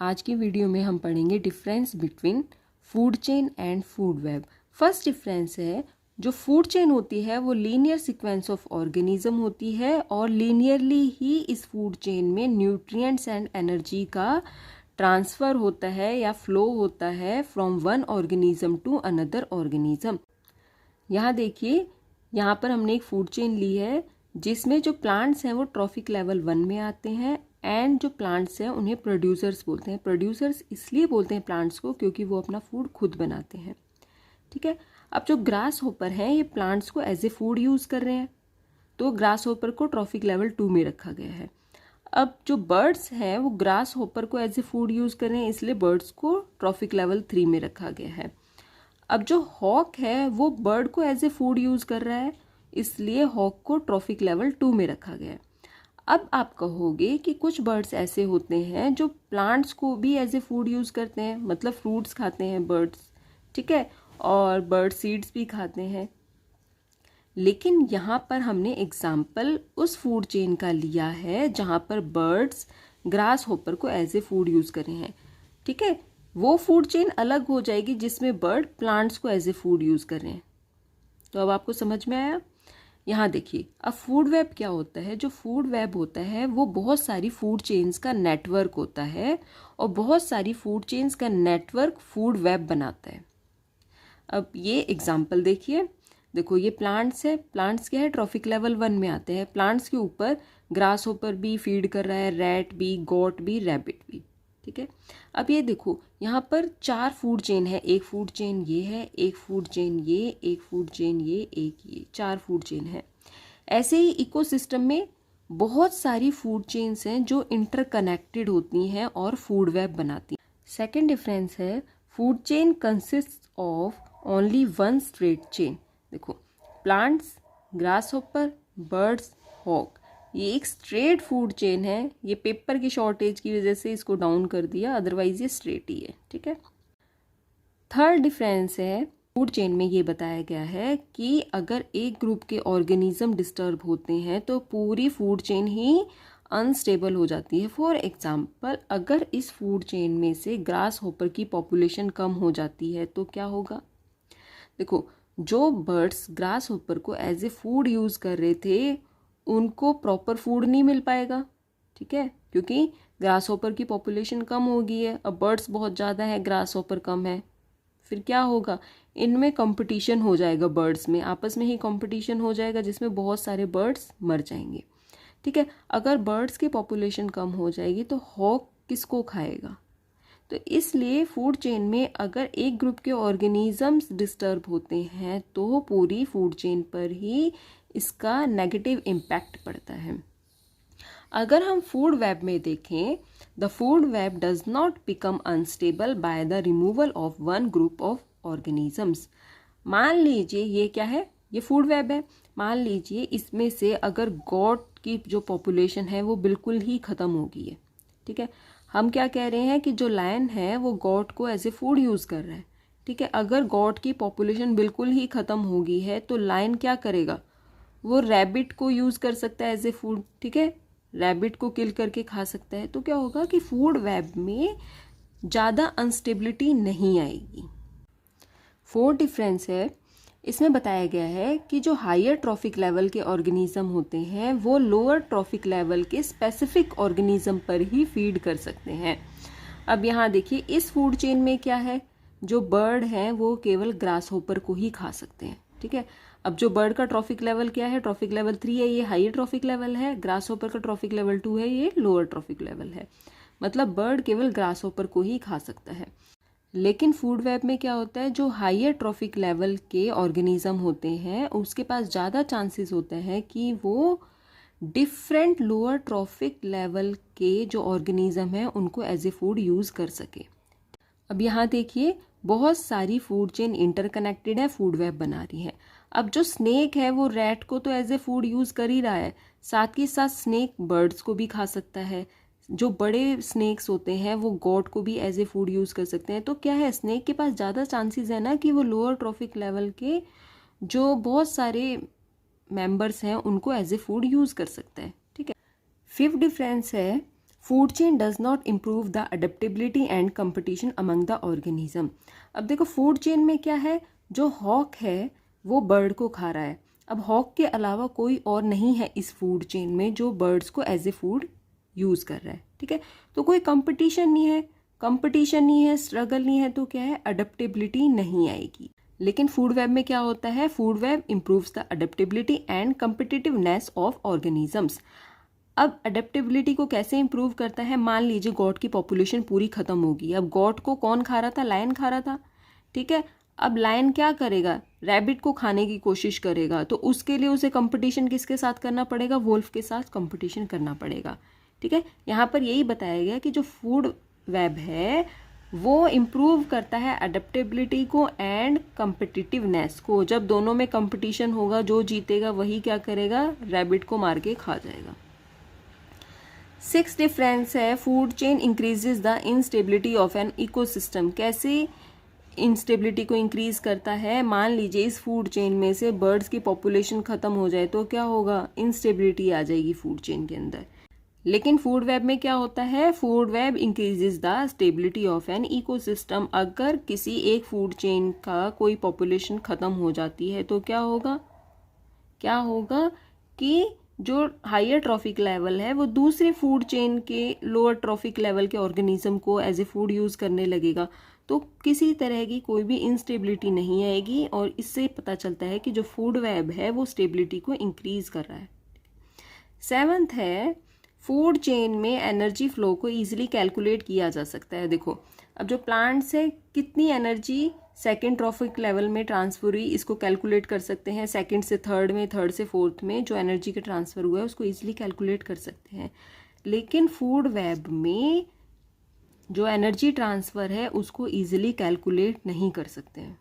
आज की वीडियो में हम पढ़ेंगे difference between food chain and food web. First difference है, जो फूड चेन होती है वो लीनियर सीक्वेंस ऑफ ऑर्गेनिज्म होती है और लीनियरली ही इस फूड चेन में न्यूट्रिएंट्स एंड एनर्जी का ट्रांसफ़र होता है या फ्लो होता है from one organism to another organism. यहाँ देखिए, यहाँ पर हमने एक फूड चेन ली है जिसमें जो प्लांट्स हैं वो ट्रॉफिक लेवल 1 में आते हैं एंड जो प्लांट्स हैं उन्हें प्रोड्यूसर्स बोलते हैं। प्रोड्यूसर्स इसलिए बोलते हैं प्लांट्स को क्योंकि वो अपना फूड खुद बनाते हैं। ठीक है, अब जो ग्रास होपर हैं ये प्लांट्स को एज ए फूड यूज़ कर रहे हैं, तो ग्रास होपर को ट्रॉफिक लेवल 2 में रखा गया है। अब जो बर्ड्स हैं वो ग्रास होपर को एज ए फूड यूज़ कर रहे हैं, इसलिए बर्ड्स को ट्रॉफिक लेवल 3 में रखा गया है। अब जो हॉक है वो बर्ड को एज ए फूड यूज़ कर रहा है, इसलिए हॉक को ट्रॉफिक लेवल 2 में रखा गया है। अब आप कहोगे कि कुछ बर्ड्स ऐसे होते हैं जो प्लांट्स को भी एज ए फूड यूज़ करते हैं, मतलब फ्रूट्स खाते हैं बर्ड्स, ठीक है, और बर्ड सीड्स भी खाते हैं। लेकिन यहाँ पर हमने एग्जाम्पल उस फूड चेन का लिया है जहाँ पर बर्ड्स ग्रास होपर को एज ए फूड यूज़ कर रहे हैं। ठीक है, वो फूड चेन अलग हो जाएगी जिसमें बर्ड प्लांट्स को एज ए फूड यूज़ कर रहे हैं। तो अब आपको समझ में आया। यहाँ देखिए, अब फूड वेब क्या होता है। जो फूड वेब होता है वो बहुत सारी फूड चेन्स का नेटवर्क होता है और बहुत सारी फूड चेन्स का नेटवर्क फूड वेब बनाता है। अब ये एग्जाम्पल देखिए, देखो ये प्लांट्स है, प्लांट्स क्या है, ट्रॉफिक लेवल 1 में आते हैं। प्लांट्स के ऊपर ग्रास होपर भी फीड कर रहा है, रैट भी, गोट भी, रैबिट भी। ठीक है, अब ये देखो यहाँ पर 4 फूड चेन है। एक फूड चेन ये है, एक फूड चेन ये, एक फूड चेन ये, एक ये, 4 फूड चेन है। ऐसे ही इकोसिस्टम में बहुत सारी फूड चेन्स हैं जो इंटरकनेक्टेड होती हैं और फूड वेब बनाती हैं। सेकेंड डिफरेंस है, food chain consist of only one straight chain. देखो, plants, grasshopper, birds, hawk, ये एक स्ट्रेट फूड चेन है। ये पेपर की शॉर्टेज की वजह से इसको डाउन कर दिया, अदरवाइज ये स्ट्रेट ही है। ठीक है, थर्ड डिफरेंस है, फूड चेन में ये बताया गया है कि अगर एक ग्रुप के ऑर्गेनिज्म डिस्टर्ब होते हैं तो पूरी फूड चेन ही अनस्टेबल हो जाती है। फॉर एग्जाम्पल, अगर इस फूड चेन में से ग्रास होपर की पॉपुलेशन कम हो जाती है तो क्या होगा। देखो, जो बर्ड्स ग्रास होपर को एज ए फूड यूज़ कर रहे थे उनको प्रॉपर फूड नहीं मिल पाएगा। ठीक है, क्योंकि ग्रास होपर की पॉपुलेशन कम हो गई है। अब बर्ड्स बहुत ज़्यादा है, ग्रास होपर कम है, फिर क्या होगा, इनमें कंपटीशन हो जाएगा, बर्ड्स में आपस में ही कंपटीशन हो जाएगा जिसमें बहुत सारे बर्ड्स मर जाएंगे। ठीक है, अगर बर्ड्स की पॉपुलेशन कम हो जाएगी तो हॉक किसको खाएगा। तो इसलिए फूड चेन में अगर एक ग्रुप के ऑर्गेनिजम्स डिस्टर्ब होते हैं तो पूरी फूड चेन पर ही इसका नेगेटिव इम्पैक्ट पड़ता है। अगर हम फूड वेब में देखें, the food web does not become unstable by the removal of one group of organisms. मान लीजिए ये क्या है, ये फूड वेब है। मान लीजिए इसमें से अगर गॉट की जो पॉपुलेशन है वो बिल्कुल ही ख़त्म हो गई है। ठीक है, हम क्या कह रहे हैं कि जो लायन है वो गॉट को एज ए फूड यूज़ कर रहा है। ठीक है, अगर गॉट की पॉपुलेशन बिल्कुल ही ख़त्म हो गई है तो लायन क्या करेगा, वो रैबिट को यूज़ कर सकता है एज ए फूड। ठीक है, रैबिट को किल करके खा सकता है। तो क्या होगा कि फूड वेब में ज़्यादा अनस्टेबिलिटी नहीं आएगी। फोर्थ डिफरेंस है, इसमें बताया गया है कि जो हायर ट्रॉफिक लेवल के ऑर्गेनिज्म होते हैं वो लोअर ट्रॉफिक लेवल के स्पेसिफिक ऑर्गेनिज्म पर ही फीड कर सकते हैं। अब यहाँ देखिए, इस फूड चेन में क्या है, जो बर्ड हैं वो केवल ग्रास होपर को ही खा सकते हैं। ठीक है, अब जो बर्ड का ट्रॉफिक लेवल क्या है, ट्रॉफिक लेवल 3 है, ये हायर ट्रॉफिक लेवल है। ग्रास होपर का ट्रॉफिक लेवल 2 है, ये लोअर ट्रॉफिक लेवल है। मतलब बर्ड केवल ग्रास होपर को ही खा सकता है। लेकिन फूड वेब में क्या होता है, जो हायर ट्रॉफिक लेवल के ऑर्गेनिज्म होते हैं उसके पास ज़्यादा चांसेस होते हैं कि वो डिफरेंट लोअर ट्रॉफिक लेवल के जो ऑर्गेनिज्म हैं उनको एज ए फूड यूज़ कर सके। अब यहाँ देखिए, बहुत सारी फूड चेन इंटरकनेक्टेड है, फूड वेब बना रही है। अब जो स्नेक है वो रैट को तो एज ए फूड यूज़ कर ही रहा है, साथ ही साथ स्नेक बर्ड्स को भी खा सकता है। जो बड़े स्नेक्स होते हैं वो गॉट को भी एज ए फूड यूज़ कर सकते हैं। तो क्या है, स्नेक के पास ज़्यादा चांसेस है ना कि वो लोअर ट्रॉफिक लेवल के जो बहुत सारे मेंबर्स हैं उनको एज ए फूड यूज़ कर सकता है। ठीक है, फिफ्थ डिफरेंस है, food chain does not improve the adaptability and competition among the organism. अब देखो फूड चेन में क्या है, जो हॉक है वो बर्ड को खा रहा है। अब हॉक के अलावा कोई और नहीं है इस फूड चेन में जो बर्ड्स को एज ए फूड यूज़ कर रहा है, ठीक है। तो कोई कंपटीशन नहीं है, कंपटीशन नहीं है, स्ट्रगल नहीं है, तो क्या है, अडेप्टेबिलिटी नहीं आएगी। लेकिन फूड वेब में क्या होता है, food web improves the adaptability and competitiveness of organisms. अब अडेप्टेबिलिटी को कैसे इंप्रूव करता है, मान लीजिए गॉट की पॉपुलेशन पूरी खत्म होगी। अब गॉट को कौन खा रहा था, लायन खा रहा था, ठीक है। अब लायन क्या करेगा, रैबिट को खाने की कोशिश करेगा, तो उसके लिए उसे कंपटीशन किसके साथ करना पड़ेगा, वोल्फ के साथ कंपटीशन करना पड़ेगा, ठीक है। यहाँ पर यही बताया गया कि जो फूड वेब है वो इम्प्रूव करता है अडेप्टेबिलिटी को एंड कम्पिटिटिवनेस को। जब दोनों में कंपटीशन होगा, जो जीतेगा वही क्या करेगा, रैबिट को मार के खा जाएगा। 6 डिफरेंस है, food chain increases the instability of an ecosystem. कैसे इंस्टेबिलिटी को इंक्रीज करता है, मान लीजिए इस फूड चेन में से बर्ड्स की पॉपुलेशन खत्म हो जाए तो क्या होगा, इंस्टेबिलिटी आ जाएगी फूड चेन के अंदर। लेकिन फूड वेब में क्या होता है, food web increases the stability of an ecosystem. अगर किसी एक फूड चेन का कोई पॉपुलेशन खत्म हो जाती है तो क्या होगा, क्या होगा कि जो हायर ट्रॉफिक लेवल है वो दूसरे फूड चेन के लोअर ट्रॉफिक लेवल के ऑर्गेनिज्म को एज ए फूड यूज़ करने लगेगा। तो किसी तरह की कोई भी इंस्टेबिलिटी नहीं आएगी, और इससे पता चलता है कि जो फूड वेब है वो स्टेबिलिटी को इंक्रीज कर रहा है। 7th है, फूड चेन में एनर्जी फ्लो को ईजिली कैलकुलेट किया जा सकता है। देखो अब जो प्लांट्स है कितनी एनर्जी सेकेंड ट्रॉफिक लेवल में ट्रांसफर हुई, इसको कैलकुलेट कर सकते हैं। सेकंड से थर्ड में, थर्ड से फोर्थ में जो एनर्जी का ट्रांसफ़र हुआ है उसको ईजिली कैलकुलेट कर सकते हैं। लेकिन फूड वेब में जो एनर्जी ट्रांसफ़र है उसको ईजिली कैलकुलेट नहीं कर सकते हैं।